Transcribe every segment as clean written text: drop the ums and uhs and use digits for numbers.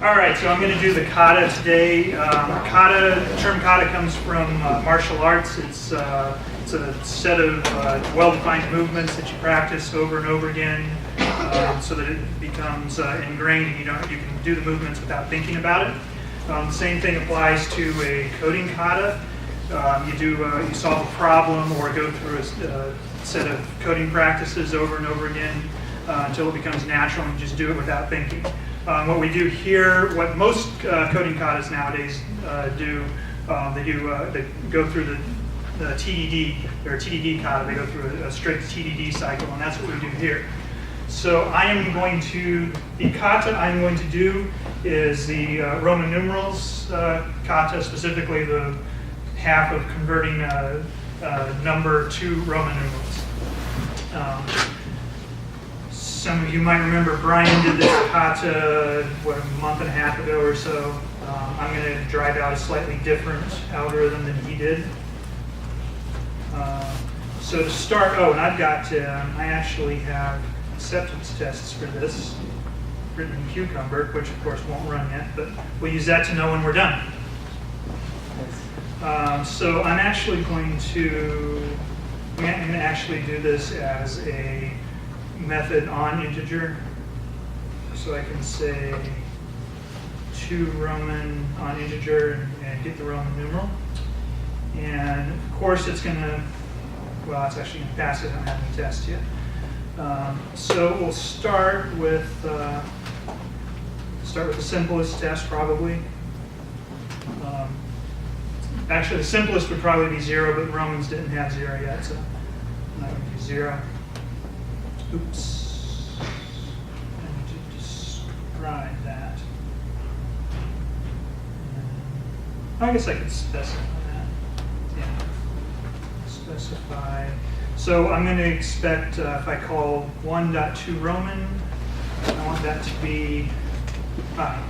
All right, so I'm going to do the kata today. The term kata comes from martial arts. It's a set of well-defined movements that you practice over and over again so that it becomes ingrained. You can do the movements without thinking about it. The same thing applies to a coding kata. You solve a problem or go through a set of coding practices over and over again until it becomes natural and you just do it without thinking. What we do here, what most coding katas nowadays do, they go through the TDD, or TDD kata, they go through a strict TDD cycle, and that's what we do here. So the kata I'm going to do is the Roman numerals kata, specifically the half of converting number to Roman numerals. Some of you might remember Brian did this kata, a month and a half ago or so. I'm going to drive out a slightly different algorithm than he did. So to start, and I actually have acceptance tests for this, written in Cucumber, which of course won't run yet, but we'll use that to know when we're done. So I'm going to actually do this as a method on integer. So I can say 2 Roman on integer and get the Roman numeral. And of course it's actually going to pass it. I don't have any test yet. So we'll start with the simplest test probably. Actually, the simplest would probably be 0, but the Romans didn't have 0 yet, so I'm not going to do 0. Oops. I need to describe that. I guess I could specify that. Yeah. Specify. So I'm going to expect, if I call 1.2 Roman, I want that to be 5.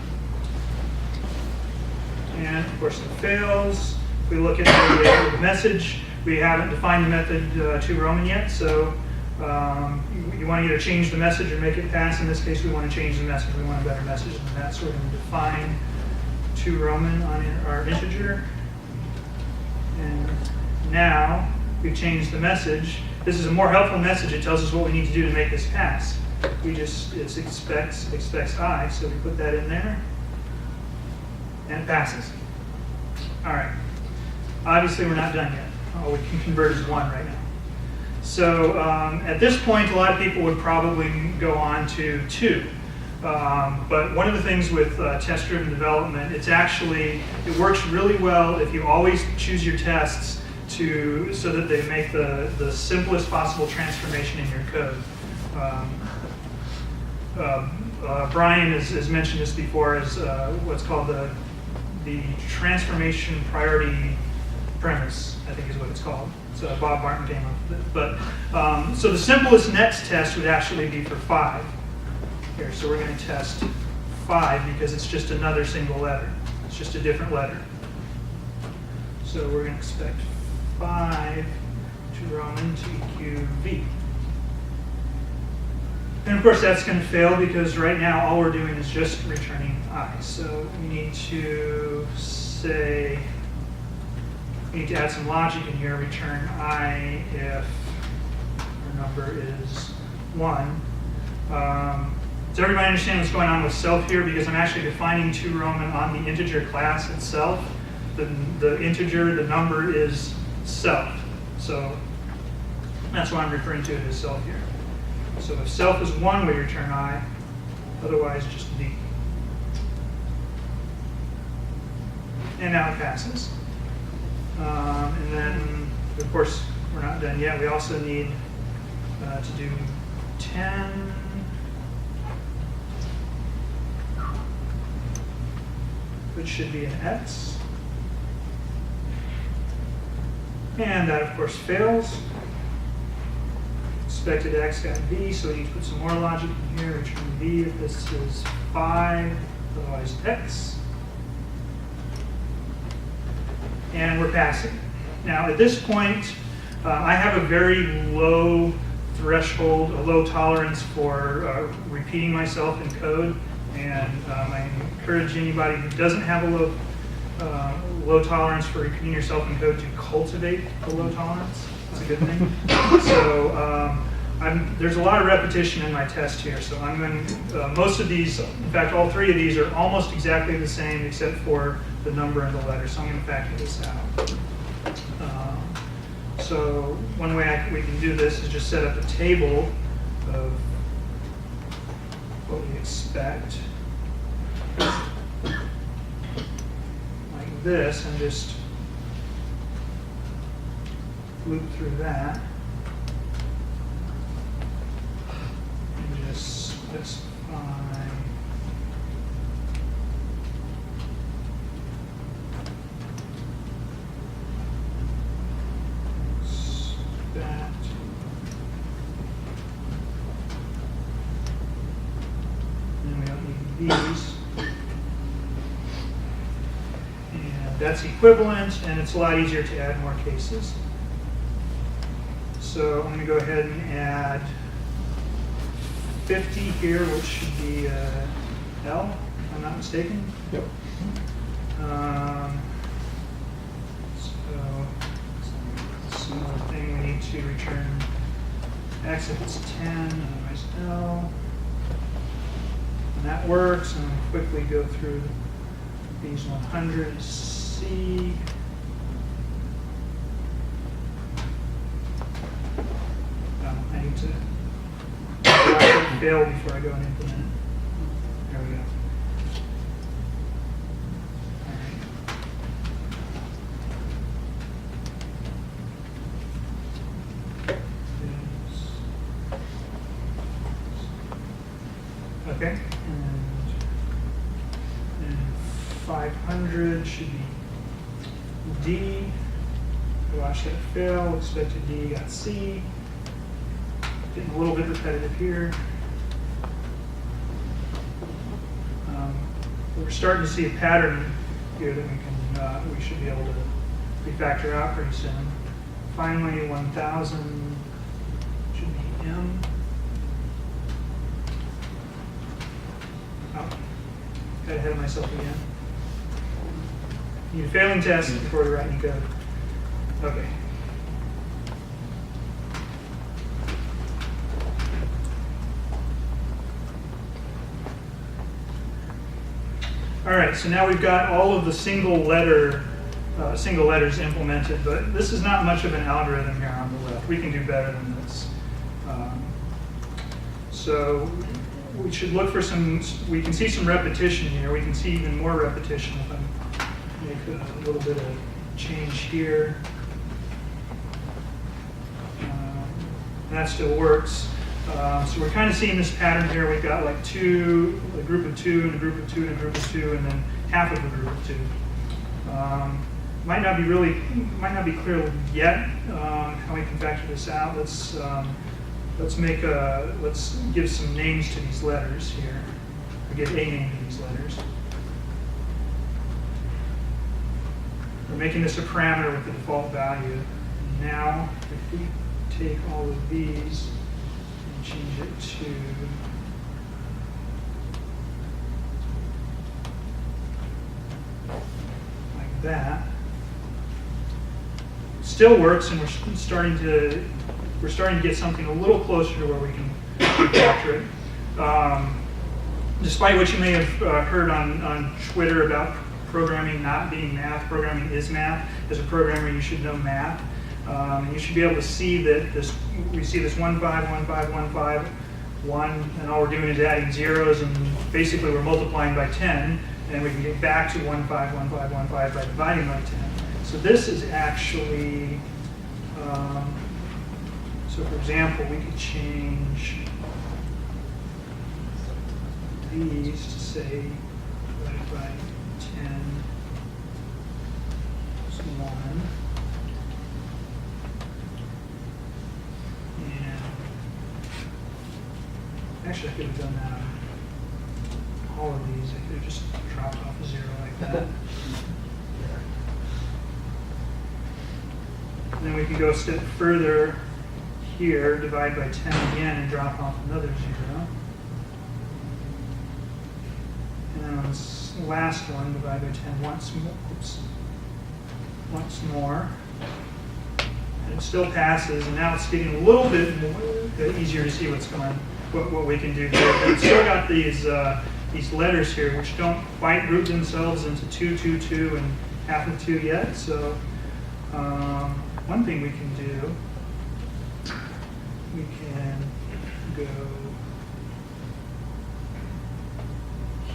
And of course it fails. If we look at the message, we haven't defined the method to Roman yet, so you want to either change the message or make it pass. In this case, we want to change the message. We want a better message than that, so we're going to define to Roman on our integer. And now we've changed the message. This is a more helpful message. It tells us what we need to do to make this pass. It expects I, so we put that in there, and it passes. All right. Obviously, we're not done yet. All we can convert is 1 right now. So at this point, a lot of people would probably go on to 2. But one of the things with test-driven development, it works really well if you always choose your tests so that they make the simplest possible transformation in your code. Brian has mentioned this before as what's called the transformation priority premise, I think is what it's called. So Bob Martin came up with it. But so the simplest next test would actually be for 5. Here, so we're going to test 5 because it's just another single letter. It's just a different letter. So we're going to expect 5 to Roman to EQV. And of course that's going to fail because right now all we're doing is just returning I. So we need to add some logic in here, return I if our number is 1. Does everybody understand what's going on with self here? Because I'm actually defining 2 Roman on the integer class itself. The integer, the number is self. So that's why I'm referring to it as self here. So if self is 1, we return I, otherwise just D. And now it passes. And then, of course, we're not done yet. We also need to do 10. Which should be an X. And that, of course, fails. Expected X got V, so we need to put some more logic in here. Return V if this is 5, otherwise X. And we're passing. Now, at this point, I have a very low threshold, a low tolerance for repeating myself in code. And I encourage encourage anybody who doesn't have a low tolerance for repeating yourself in code to cultivate a low tolerance. It's a good thing. So there's a lot of repetition in my test here. So I'm going to, most of these, in fact, all three of these are almost exactly the same except for the number and the letter. So I'm going to factor this out. So one way we can do this is just set up a table of what we expect. Like this, and just loop through that. And just specify that. And we don't need these. And that's equivalent, and it's a lot easier to add more cases. So I'm going to go ahead and add 50 here, which should be L, if I'm not mistaken. Yep. So similar thing, we need to return X if it's 10, otherwise L. And that works, and I'll quickly go through these 100 C. I need to fail before I go and implement it. There we go. All right. Okay, and 500 should be D. Watch that fail. Expected D got C. Getting a little bit repetitive here. We're starting to see a pattern here that we should be able to refactor out pretty soon. Finally, 1000 should be M. Oh, got ahead of myself again. Need a failing test before we write any code. Okay. All right, so now we've got all of the single letters implemented, but this is not much of an algorithm here on the left. We can do better than this. So we should look for we can see some repetition here. We can see even more repetition if I make a little bit of change here. That still works. So we're kind of seeing this pattern here. We've got like a group of two, and a group of two, and a group of two, and then half of a group of two. Might not be clear yet how we can factor this out. Let's give some names to these letters here. Or give a name to these letters. We're making this a parameter with the default value. Now, if we take all of these and change it to like that, still works, and we're starting to get something a little closer to where we can capture it. Despite what you may have heard on Twitter about programming not being math, programming is math. As a programmer, you should know math. And you should be able to see that we see this 1, 5, 1, 5, 1, 5, 1, and all we're doing is adding zeros, and basically we're multiplying by 10, and we can get back to 1, 5, 1, 5, 1, 5 by dividing by 10. So this is actually, so for example, we could change these to say divided by 10 is 1. Actually, I could have done that on all of these. I could have just dropped off a 0 like that. And then we can go a step further here, divide by 10 again, and drop off another 0. And then on this this last one, divide by 10 once more. Oops. Once more. And it still passes, and now it's getting a little bit more, easier to see what we can do here. But we've still got these letters here, which don't quite group themselves into 2, 2, 2, and half of 2 yet. So one thing we can do, we can go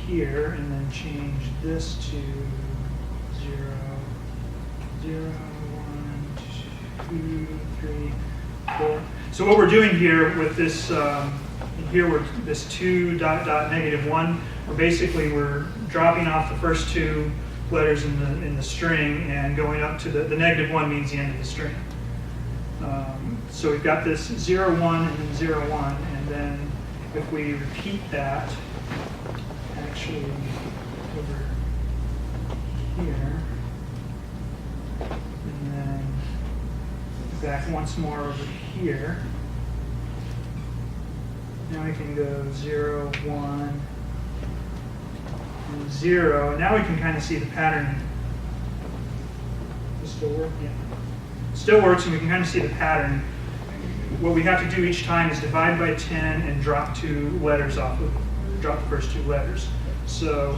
here and then change this to 0, 0, 1, 2, 3, 4. So what we're doing here with this, this 2 dot dot negative 1, we're dropping off the first 2 letters in the string and going up to the negative 1 means the end of the string. So we've got this 0, 1 and then 0, 1, and then if we repeat that, actually over here, and then back once more over here. Now we can go 0, 1, and 0. And now we can kind of see the pattern. Does it still work? Yeah. It still works, and we can kind of see the pattern. What we have to do each time is divide by 10 and drop 2 letters off of, drop the first 2 letters. So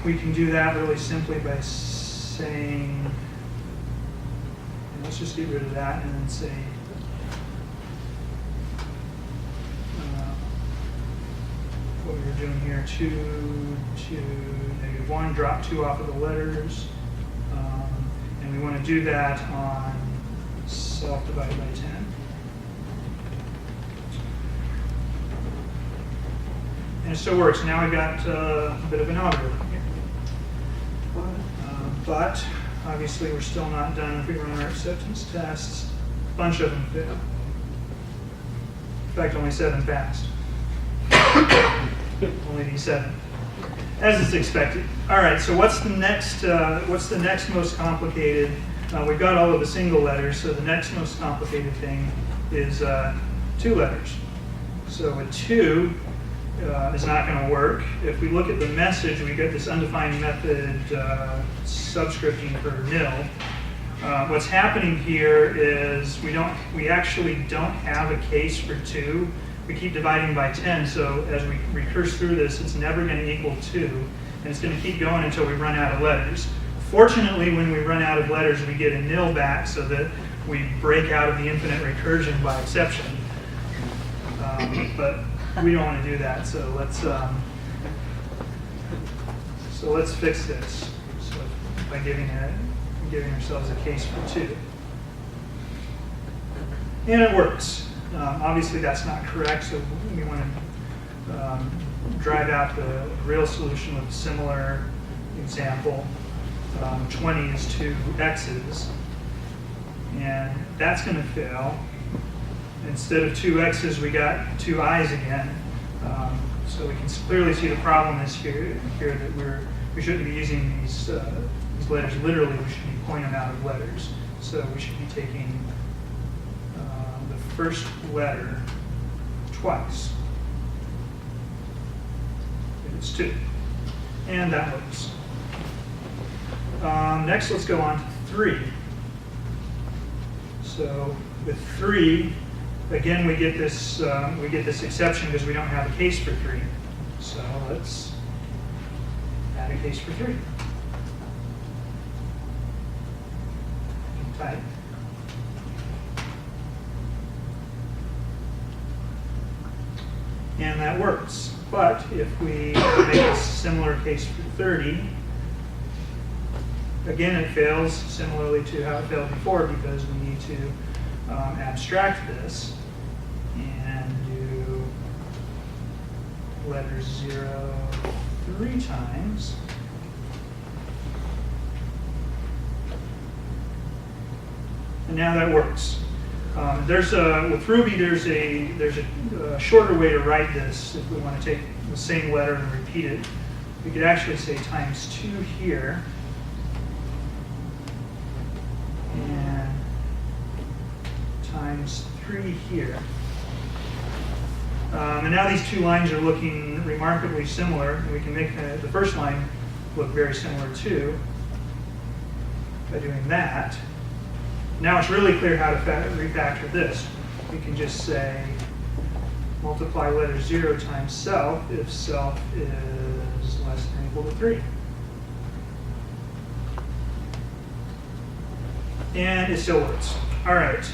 we can do that really simply by saying, let's just get rid of that and then say, what we were doing here, 2 to negative 1, drop 2 off of the letters. And we want to do that on self-divided by 10. And it still works. Now we've got a bit of an algorithm here. But obviously we're still not done. If we run our acceptance tests, a bunch of them fail. In fact, only 7 passed. Only these 7, as is expected. All right. So what's the next? What's the next most complicated? We've got all of the single letters. So the next most complicated thing is 2 letters. So a 2 is not going to work. If we look at the message, we get this undefined method subscripting for nil. What's happening here is we actually don't have a case for 2. We keep dividing by 10, so as we recurse through this, it's never going to equal 2, and it's going to keep going until we run out of letters. Fortunately, when we run out of letters, we get a nil back so that we break out of the infinite recursion by exception. But we don't want to do that, so let's fix this. So by giving ourselves a case for 2, and it works. Obviously, that's not correct, so we want to drive out the real solution with a similar example. 20 is 2 x's, and that's going to fail. Instead of 2 x's, we got 2 i's again. So we can clearly see the problem is here that we shouldn't be using these letters literally. We should be pointing them out of letters. So we should be taking the first letter twice. If it's 2, and that works. Next, let's go on to 3. So with 3. Again, we get this exception because we don't have a case for 3. So let's add a case for 3. Type. And that works. But if we make a similar case for 30, again it fails similarly to how it failed before because we need to abstract this and do letter 0 3 times. And now that works. With Ruby, there's a shorter way to write this if we want to take the same letter and repeat it. We could actually say times 2 here. And times 3 here. And now these two lines are looking remarkably similar, and we can make the first line look very similar too by doing that. Now it's really clear how to refactor this. We can just say multiply letter 0 times self if self is less than or equal to 3. And it still works. All right.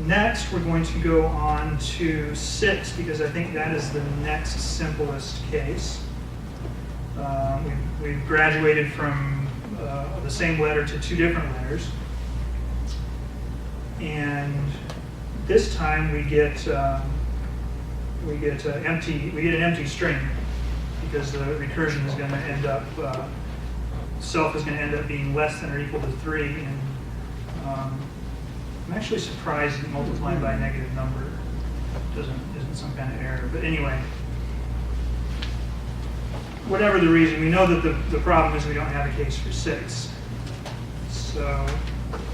Next, we're going to go on to 6, because I think that is the next simplest case. We've graduated from the same letter to 2 different letters. And this time we get an empty string, because the recursion is going to end up self is going to end up being less than or equal to 3. And I'm actually surprised that multiplying by a negative number isn't some kind of error. But anyway, whatever the reason, we know that the problem is we don't have a case for 6. So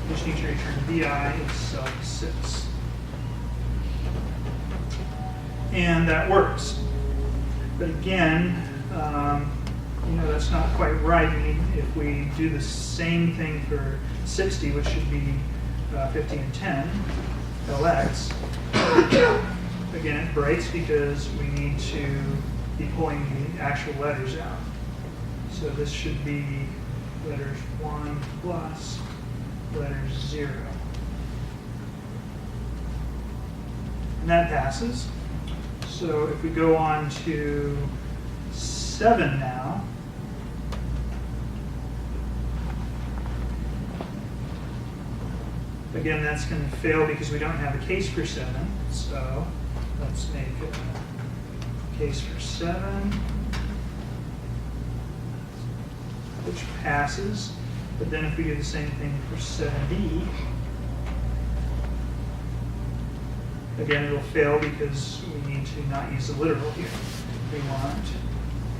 we just need to return vi is self 6. And that works. But again, that's not quite right. If we do the same thing for 60, which should be 50 and 10, Lx, again, it breaks because we need to be pulling the actual letters out. So this should be letters 1 plus letters 0. And that passes. So if we go on to 7 now, again, that's going to fail because we don't have a case for 7. So let's make a case for 7, which passes. But then if we do the same thing for 7b, again, it'll fail because we need to not use the literal here. We want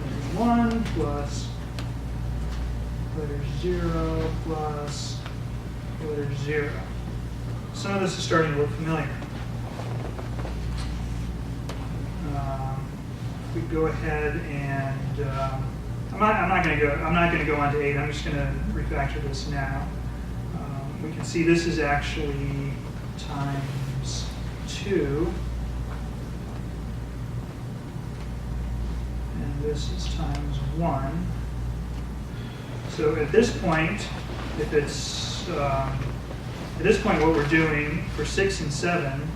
letters 1 plus letters 0 plus letters 0. Some of this is starting to look familiar. If we go ahead and I'm not going to go on to 8. I'm just going to refactor this now. We can see this is actually times 2, and this is times 1. So at this point, if it's at this point, what we're doing for 6 and 7,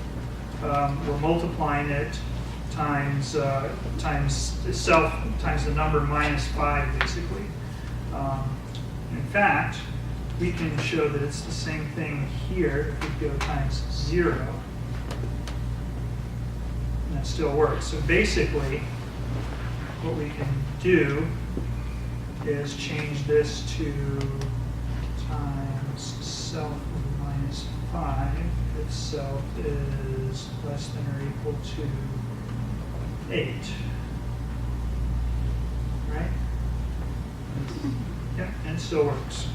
we're multiplying it times self times the number minus 5, basically. In fact, we can show that it's the same thing here if we go times 0. And that still works. So basically, what we can do is change this to times self minus 5 if self is less than or equal to 8. Right? Yep, and it still works.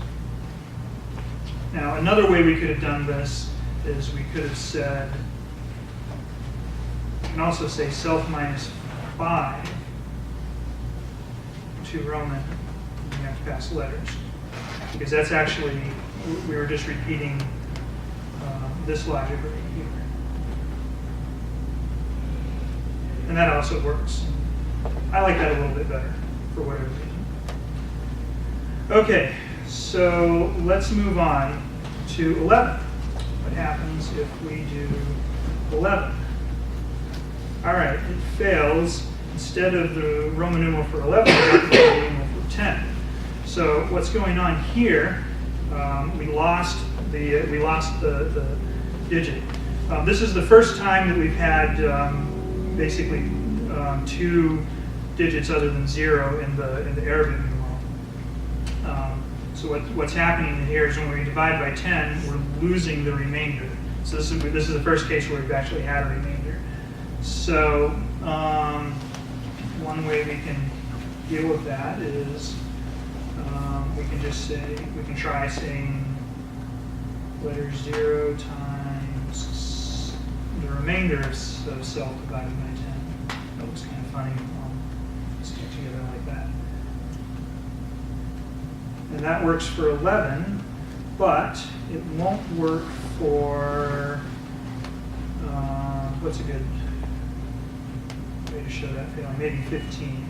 Now, another way we could have done this is we could have said, we can also say self minus 5 to Roman, and you have to pass letters. Because that's actually, we were just repeating this logic right here. And that also works. I like that a little bit better, for whatever reason. Okay, so let's move on to 11. What happens if we do 11? All right, it fails. Instead of the Roman numeral for 11, we have the Roman numeral for 10. So what's going on here? We lost the digit. This is the first time that we've had basically 2 digits other than 0 in the Arabic numeral. So what's happening here is when we divide by 10, we're losing the remainder. So this is the first case where we've actually had a remainder. So one way we can deal with that is we can try saying letter 0 times the the remainder of self divided by 10. That looks kind of funny. Stick together like that. And that works for 11, but it won't work for, what's a good way to show that failing? Maybe 15.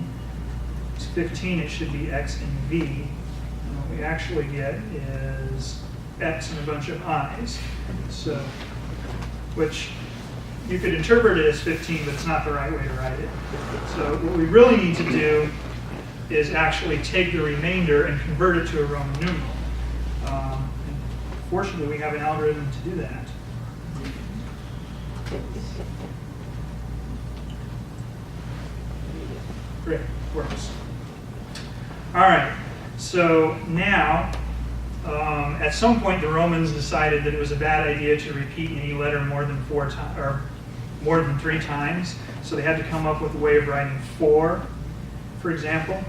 It's 15, it should be x and v. And what we actually get is x and a bunch of i's. So, which you could interpret it as 15, but it's not the right way to write it. So what we really need to do is actually take the remainder and convert it to a Roman numeral. Fortunately, we have an algorithm to do that. Great, works. All right, so now, at some point, the Romans decided that it was a bad idea to repeat any letter more than 4 times, or more than 3 times. So they had to come up with a way of writing 4, for example.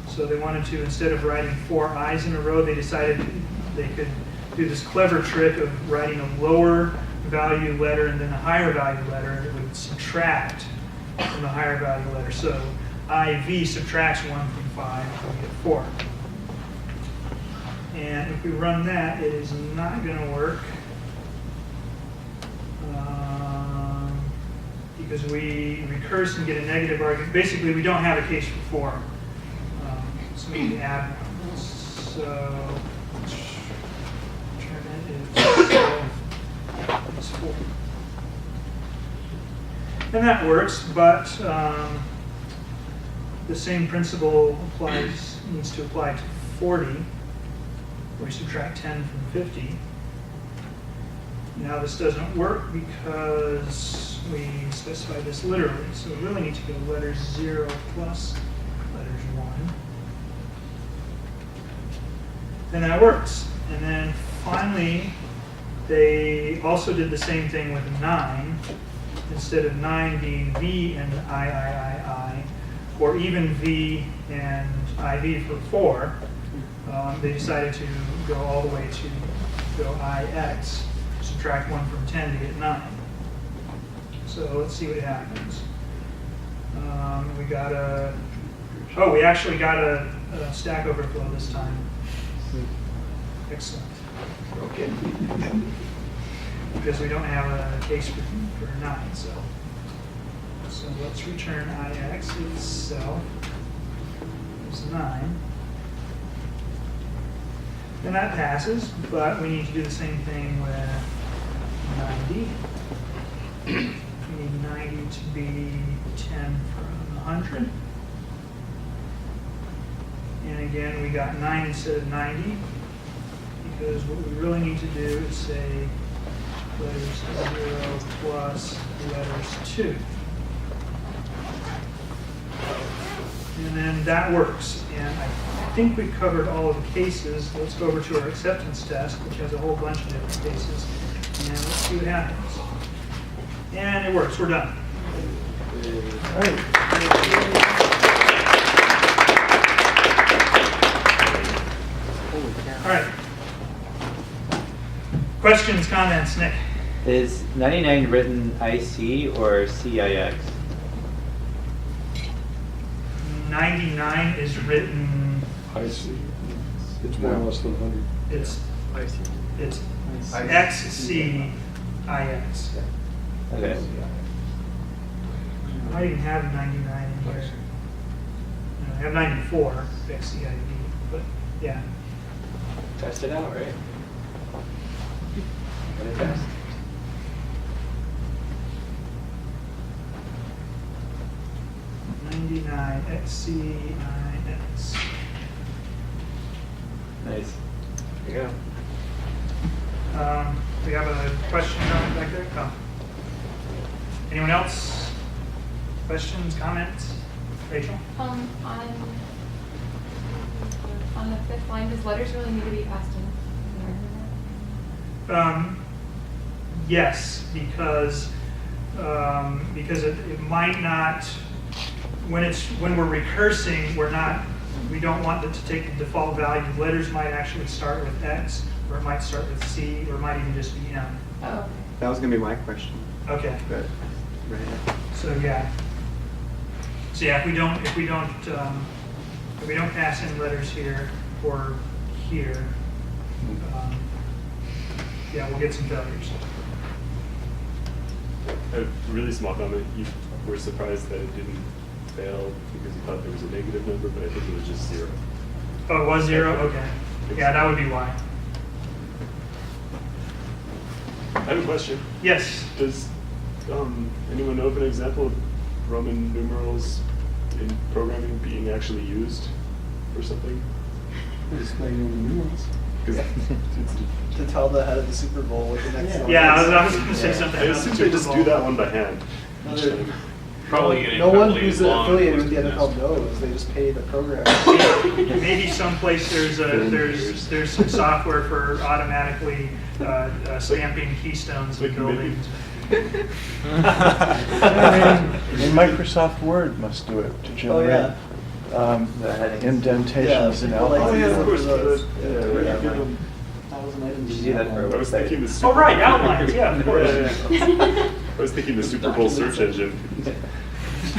So they wanted to, instead of writing 4 i's in a row, they decided they could do this clever trick of writing a lower value letter and then a higher value letter, and it would subtract from the higher value letter. So IV subtracts 1 from 5, and we get 4. And if we run that, it is not going to work because we recurse and get a negative argument. Basically, we don't have a case for 4. So we need to add one. So is 4. And that works, but the same principle needs to apply to 40, where we subtract 10 from 50. Now this doesn't work because we specify this literally, so we really need to go letters 0 plus letters 1. And that works. And then finally, they also did the same thing with 9. Instead of 9 being V and I, or even V and IV for 4, they decided to go all the way to go IX, subtract 1 from 10 to get 9. So let's see what happens. We actually got a stack overflow this time. Excellent. Okay. Because we don't have a case for 9, so let's return IX itself is 9. And that passes, but we need to do the same thing with 90. We need 90 to be 10 from 100. And again, we got 9 instead of 90, because what we really need to do is say letters 0 plus letters 2. And then that works. And I think we've covered all of the cases. Let's go over to our acceptance test, which has a whole bunch of different cases. And let's see what happens. And it works. We're done. All right. All right. Questions, comments, Nick? Is 99 written IC or CIX? 99 is written. I see. It's more or less than 100. It's XCIX. Okay. I might even have 99 in here. No, I have 94 XCIV, but yeah. Test it out, right? Get a test. XCIX. Nice. There you We have a question comment back there? Oh. Anyone else? Questions, comments? Rachel? On the 5th line, does letters really need to be passed in? Yes, because it might not, when we're recursing, we don't want it to take the default value. Letters might actually start with X, or it might start with C, or it might even just be M. Oh, okay. That was gonna be my question, Okay, but, right. so yeah. So yeah, if we don't pass in letters here or here, yeah, we'll get some failures. A really small comment, you were surprised that it didn't fail because you thought there was a negative number, but I think it was just 0. Oh, it was 0? Okay. Yeah, that would be why. I have a question. Yes. Does anyone know of an example of Roman numerals in programming being actually used for something? Displaying Roman numerals. Because To tell the head of the Super Bowl what the next one Yeah, I is. was going to say something I about assume the they just Super do Bowl. that one by hand. No, each they're- time. Probably an No one incredibly who's long affiliated with the list. NFL knows. They just pay the program. Maybe someplace there's some software for automatically stamping keystones Like in maybe- buildings. And Microsoft Word must do it to Oh, generate The headings. indentations and people like outlines. Oh, yeah, of course. those. Yeah, Yeah, right, yeah. give them- Did you do that for a I was website? thinking the Oh, Super right, Bowl. outlines, yeah, of course. I was thinking the Super Bowl search engine.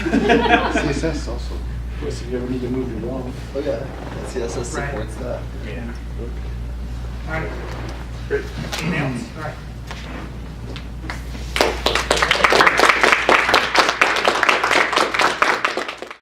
CSS also. Of course, if you ever need to move your wall. Oh yeah, CSS Right. supports that. All right. Great. Anything else? All right.